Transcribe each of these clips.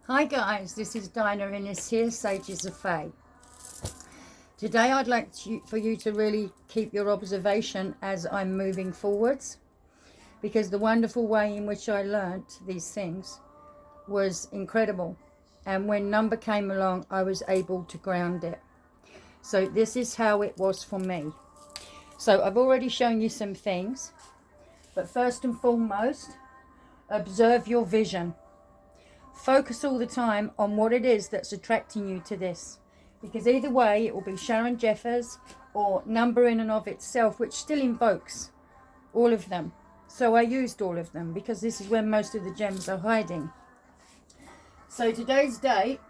Hi guys, this is Dinah Innes here, Sages of Faye. Today I'd like for you to really keep your observation as I'm moving forwards, because the wonderful way in which I learnt these things was incredible, and when number came along I was able to ground it. So this is how it was for me. So I've already shown you some things, but first and foremost, observe your vision. Focus all the time on what it is that's attracting you to this, because either way it will be Sharon Jeffers or number in and of itself, which still invokes all of them. So I used all of them because this is where most of the gems are hiding. So today's date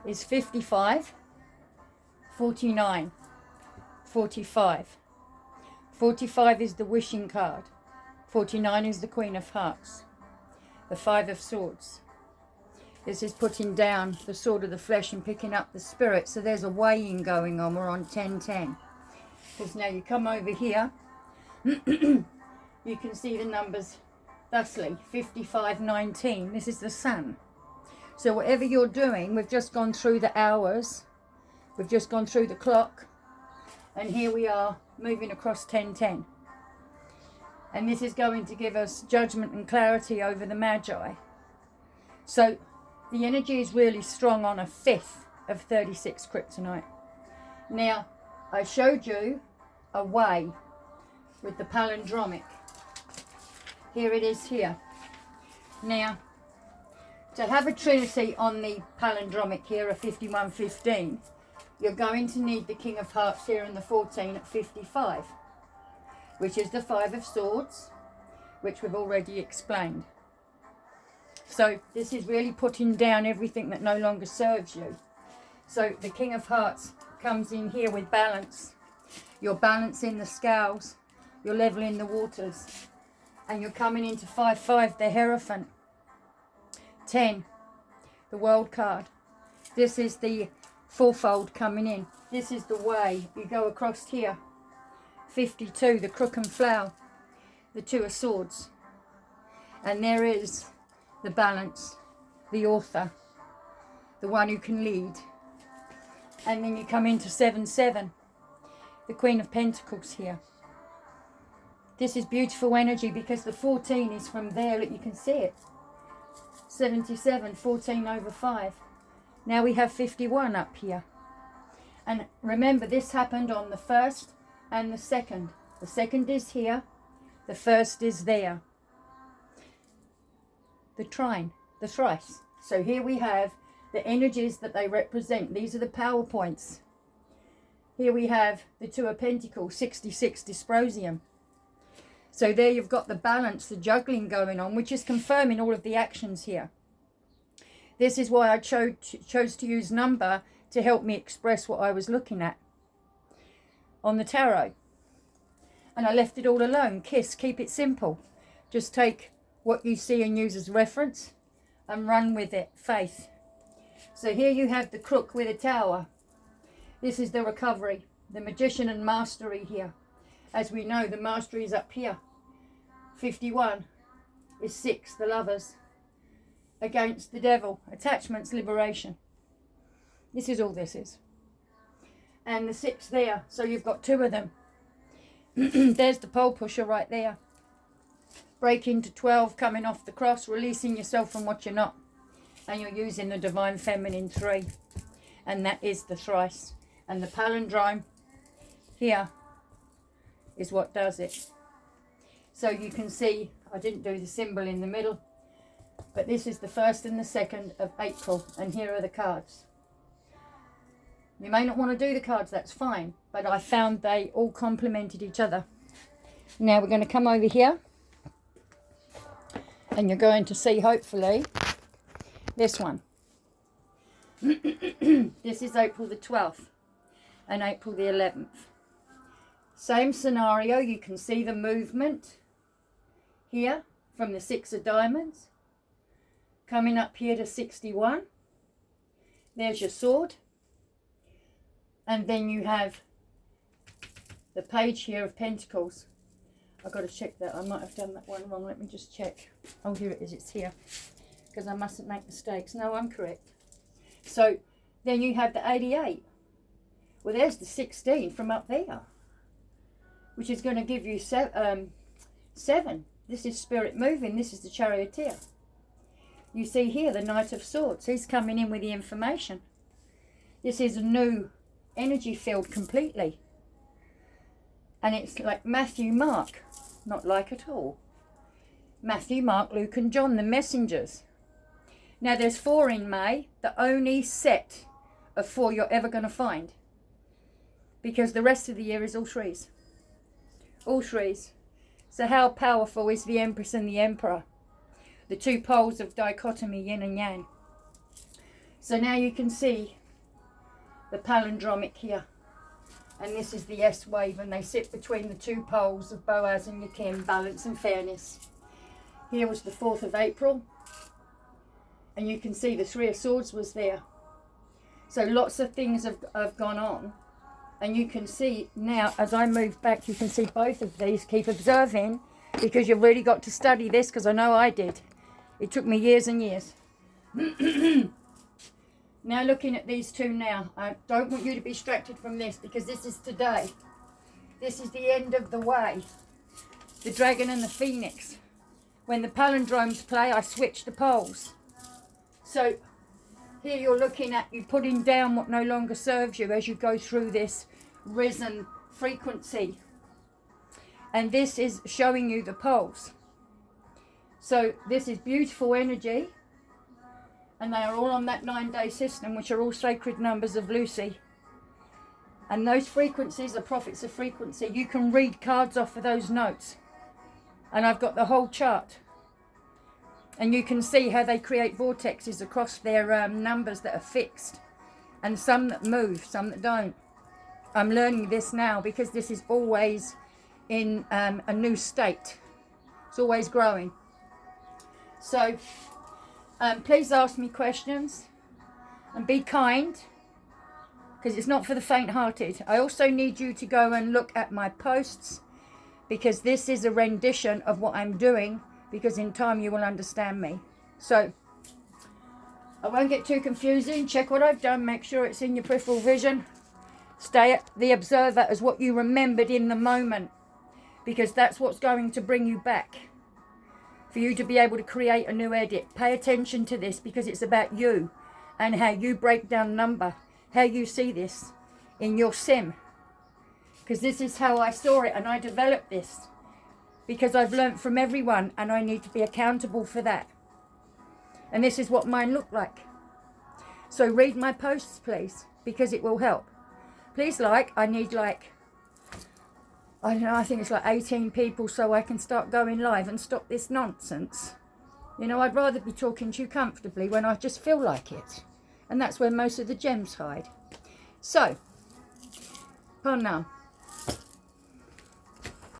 is 55, 49, 45. 45 is the wishing card. 49 is the Queen of Hearts. The Five of Swords. This is putting down the sword of the flesh and picking up the spirit. So there's a weighing going on. We're on 1010. Because now you come over here, you can see the numbers thusly. 55, 19. This is the sun. So whatever you're doing, we've just gone through the hours. We've just gone through the clock. And here we are moving across 1010. And this is going to give us judgment and clarity over the Magi. So the energy is really strong on a 5th of 36 kryptonite. Now, I showed you a way with the palindromic. Here it is here. Now, to have a trinity on the palindromic here, a 5115, you're going to need the King of Hearts here and the 14 at 55. Which is the Five of Swords, which we've already explained. So this is really putting down everything that no longer serves you. So the King of Hearts comes in here with balance. You're balancing the scales, you're leveling the waters, and you're coming into 5-5, the Hierophant. 10, the World card. This is the fourfold coming in. This is the way you go across here. 52, the Crook and Flower, the Two of Swords. And there is the balance, the author, the one who can lead. And then you come into 7-7, the Queen of Pentacles here. This is beautiful energy because the 14 is from there, that you can see it. 77, 14 over 5. Now we have 51 up here. And remember, this happened on the 1st and the 2nd. The 2nd is here, the 1st is there. The trine, the thrice. So here we have the energies that they represent. These are the power points. Here we have the Two of Pentacles, 66 dysprosium. So there you've got the balance, the juggling going on, which is confirming all of the actions here. This is why I chose to use number to help me express what I was looking at on the tarot. And I left it all alone. Keep it simple. Just take what you see and use as reference and run with it. Faith. So here you have the Crook with a tower. This is the recovery, the Magician and mastery here. As we know, the mastery is up here. 51 is 6, the Lovers. Against the Devil, attachments, liberation. This is all this is. And the 6 there, so you've got 2 of them. There's the pole pusher right there. Break into 12, coming off the cross, releasing yourself from what you're not. And you're using the Divine Feminine 3. And that is the thrice. And the palindrome here is what does it. So you can see, I didn't do the symbol in the middle, but this is the 1st and the 2nd of April. And here are the cards. You may not want to do the cards, that's fine. But I found they all complemented each other. Now we're going to come over here. And you're going to see, hopefully, this one. This is April the 12th and April the 11th. Same scenario. You can see the movement here from the 6 of diamonds. Coming up here to 61. There's your sword. And then you have the page here of Pentacles. I've got to check that. I might have done that one wrong. Let me just check. Oh, here it is. It's here. because I mustn't make mistakes. No, I'm correct. So then you have the 88. Well, there's the 16 from up there, which is going to give you 7. This is spirit moving. This is the charioteer. You see here the Knight of Swords. He's coming in with the information. This is a new energy field completely. And it's like Matthew, Mark. Not like at all. Matthew, Mark, Luke and John, the messengers. Now there's 4 in May. The only set of 4 you're ever going to find. Because the rest of the year is all 3s. All 3s. So how powerful is the Empress and the Emperor? The 2 poles of dichotomy, yin and yang. So now you can see the palindromic here. And this is the S wave, and they sit between the 2 poles of Boaz and Yakim, balance and fairness. Here was the 4th of April. And you can see the 3 of Swords was there. So lots of things have gone on. And you can see now, as I move back, you can see both of these. Keep observing, because you've really got to study this, because I know I did. It took me years and years. Now looking at these 2 now, I don't want you to be distracted from this, because this is today. This is the end of the way. The dragon and the phoenix. When the palindromes play, I switch the poles. So here you're looking at you putting down what no longer serves you as you go through this risen frequency. And this is showing you the poles. So this is beautiful energy. And they are all on that 9-day system, which are all sacred numbers of Lucy. And those frequencies are prophets of frequency. You can read cards off of those notes. And I've got the whole chart. And you can see how they create vortexes across their numbers that are fixed. And some that move, some that don't. I'm learning this now because this is always in a new state. It's always growing. So please ask me questions. And be kind. Because it's not for the faint-hearted. I also need you to go and look at my posts. Because this is a rendition of what I'm doing. Because in time you will understand me. So, I won't get too confusing. Check what I've done. Make sure it's in your peripheral vision. Stay at the observer as what you remembered in the moment. Because that's what's going to bring you back. For you to be able to create a new edit. Pay attention to this because it's about you. And how you break down number. How you see this in your sim. Because this is how I saw it and I developed this. Because I've learnt from everyone and I need to be accountable for that. And this is what mine looked like. So read my posts, please, because it will help. Please I need I don't know, I think it's like 18 people so I can start going live and stop this nonsense. You know, I'd rather be talking to you comfortably when I just feel like it. And that's where most of the gems hide. So, pardon now.